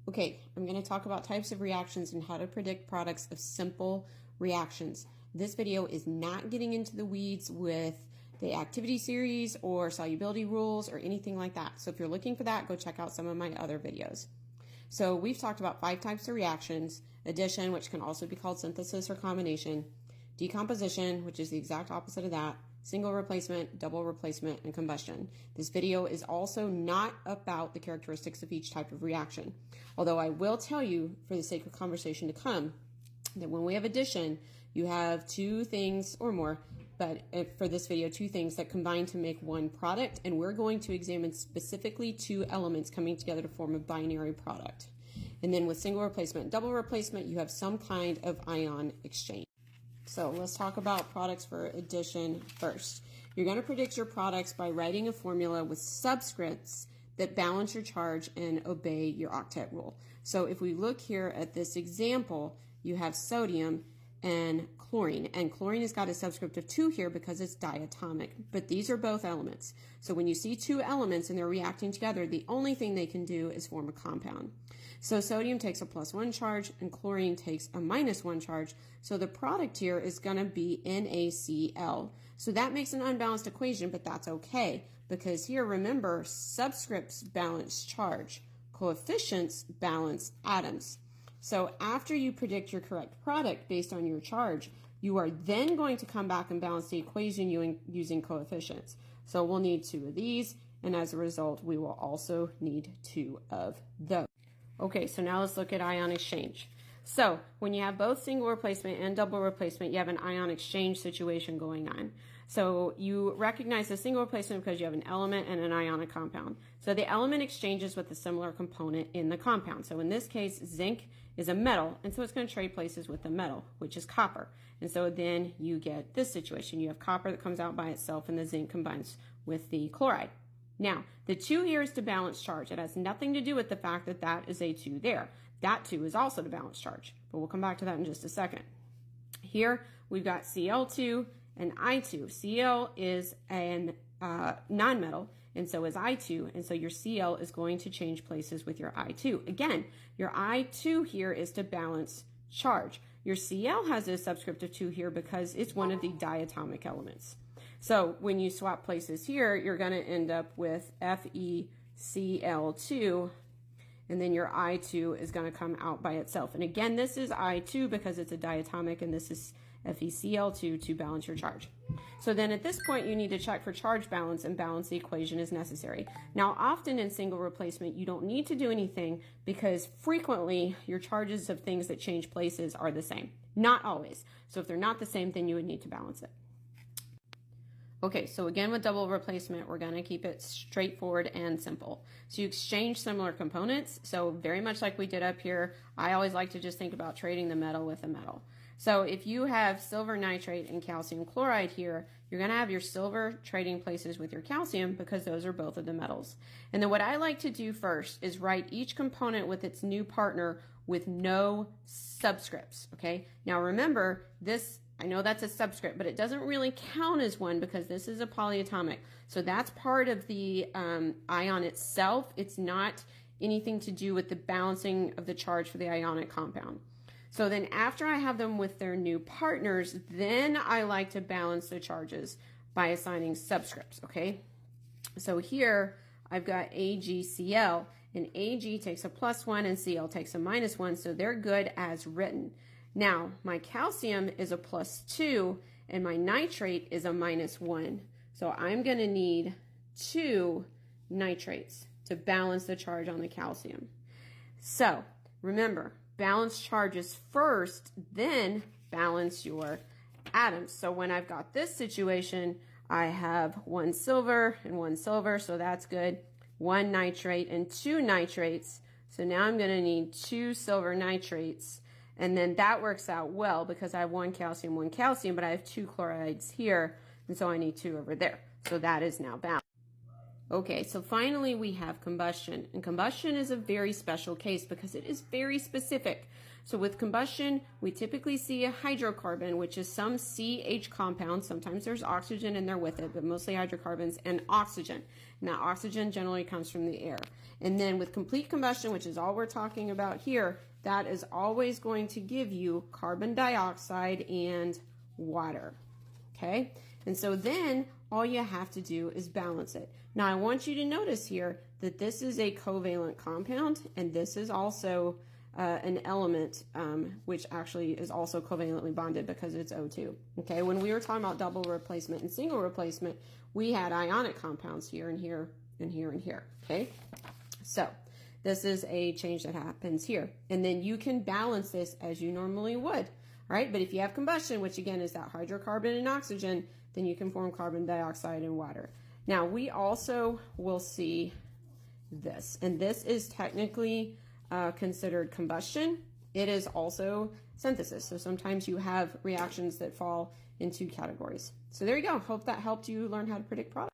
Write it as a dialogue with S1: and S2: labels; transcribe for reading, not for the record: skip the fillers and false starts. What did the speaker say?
S1: Okay, I'm going to talk about types of reactions and how to predict products of simple reactions. This video is not getting into the weeds with the activity series or solubility rules or anything like that. So if you're looking for that, go check out some of my other videos. So we've talked about 5 types of reactions: addition, which can also be called synthesis or combination; decomposition, which is the exact opposite of that; single replacement, double replacement, and combustion. This video is also not about the characteristics of each type of reaction. Although I will tell you, for the sake of conversation to come, that when we have addition, you have 2 things or more, but for this video, 2 things that combine to make one product, and we're going to examine specifically 2 elements coming together to form a binary product. And then with single replacement and double replacement, you have some kind of ion exchange. So let's talk about products for addition first. You're going to predict your products by writing a formula with subscripts that balance your charge and obey your octet rule. So if we look here at this example, you have sodium and chlorine has got a subscript of 2 here because it's diatomic, but these are both elements. So when you see 2 elements and they're reacting together, the only thing they can do is form a compound. So sodium takes a +1 charge and chlorine takes a -1 charge. So the product here is going to be NaCl. So that makes an unbalanced equation, but that's okay, because here, remember, subscripts balance charge, coefficients balance atoms. So after you predict your correct product based on your charge, you are then going to come back and balance the equation using coefficients. So we'll need 2 of these, and as a result, we will also need 2 of those. Okay, so now let's look at ion exchange. So when you have both single replacement and double replacement, you have an ion exchange situation going on. So you recognize the single replacement because you have an element and an ionic compound. So the element exchanges with a similar component in the compound. So in this case, zinc is a metal, and so it's going to trade places with the metal, which is copper. And so then you get this situation. You have copper that comes out by itself, and the zinc combines with the chloride. Now, the 2 here is to balance charge. It has nothing to do with the fact that that is a 2 there. That 2 is also to balance charge, but we'll come back to that in just a second. Here, we've got Cl2 and I2. Cl is a nonmetal, and so is I2, and so your Cl is going to change places with your I2. Again, your I2 here is to balance charge. Your Cl has a subscript of 2 here because it's one of the diatomic elements. So when you swap places here, you're going to end up with FeCl2, and then your I2 is going to come out by itself. And again, this is I2 because it's a diatomic, and this is FeCl2 to balance your charge. So then at this point, you need to check for charge balance and balance the equation as necessary. Now, often in single replacement, you don't need to do anything because frequently your charges of things that change places are the same. Not always. So if they're not the same, then you would need to balance it. Okay, so again with double replacement, we're going to keep it straightforward and simple. So you exchange similar components. So very much like we did up here, I always like to just think about trading the metal with a metal. So if you have silver nitrate and calcium chloride here, you're going to have your silver trading places with your calcium because those are both of the metals. And then what I like to do first is write each component with its new partner with no subscripts, okay? Now remember, this, I know that's a subscript, but it doesn't really count as one because this is a polyatomic. So that's part of the ion itself. It's not anything to do with the balancing of the charge for the ionic compound. So then after I have them with their new partners, then I like to balance the charges by assigning subscripts, okay? So here I've got AgCl, and Ag takes a +1 and Cl takes a -1, so they're good as written. Now, my calcium is a +2 and my nitrate is a -1. So I'm going to need 2 nitrates to balance the charge on the calcium. So remember, balance charges first, then balance your atoms. So when I've got this situation, I have 1 silver and 1 silver, so that's good. 1 nitrate and 2 nitrates. So now I'm going to need 2 silver nitrates. And then that works out well because I have 1 calcium, but I have 2 chlorides here, and so I need 2 over there. So that is now balanced. Okay, so finally we have combustion. And combustion is a very special case because it is very specific. So with combustion, we typically see a hydrocarbon, which is some CH compound. Sometimes there's oxygen in there with it, but mostly hydrocarbons, and oxygen. Now, oxygen generally comes from the air. And then with complete combustion, which is all we're talking about here, that is always going to give you carbon dioxide and water. Okay? And so then all you have to do is balance it. Now, I want you to notice here that this is a covalent compound, and this is also an element which actually is also covalently bonded because it's O2. Okay, when we were talking about double replacement and single replacement, we had ionic compounds here and here and here and here. Okay, so this is a change that happens here. And then you can balance this as you normally would. All right, but if you have combustion, which again is that hydrocarbon and oxygen, then you can form carbon dioxide and water. Now, we also will see this, and this is technically considered combustion. It is also synthesis. So sometimes you have reactions that fall in two categories. So there you go. Hope that helped you learn how to predict products.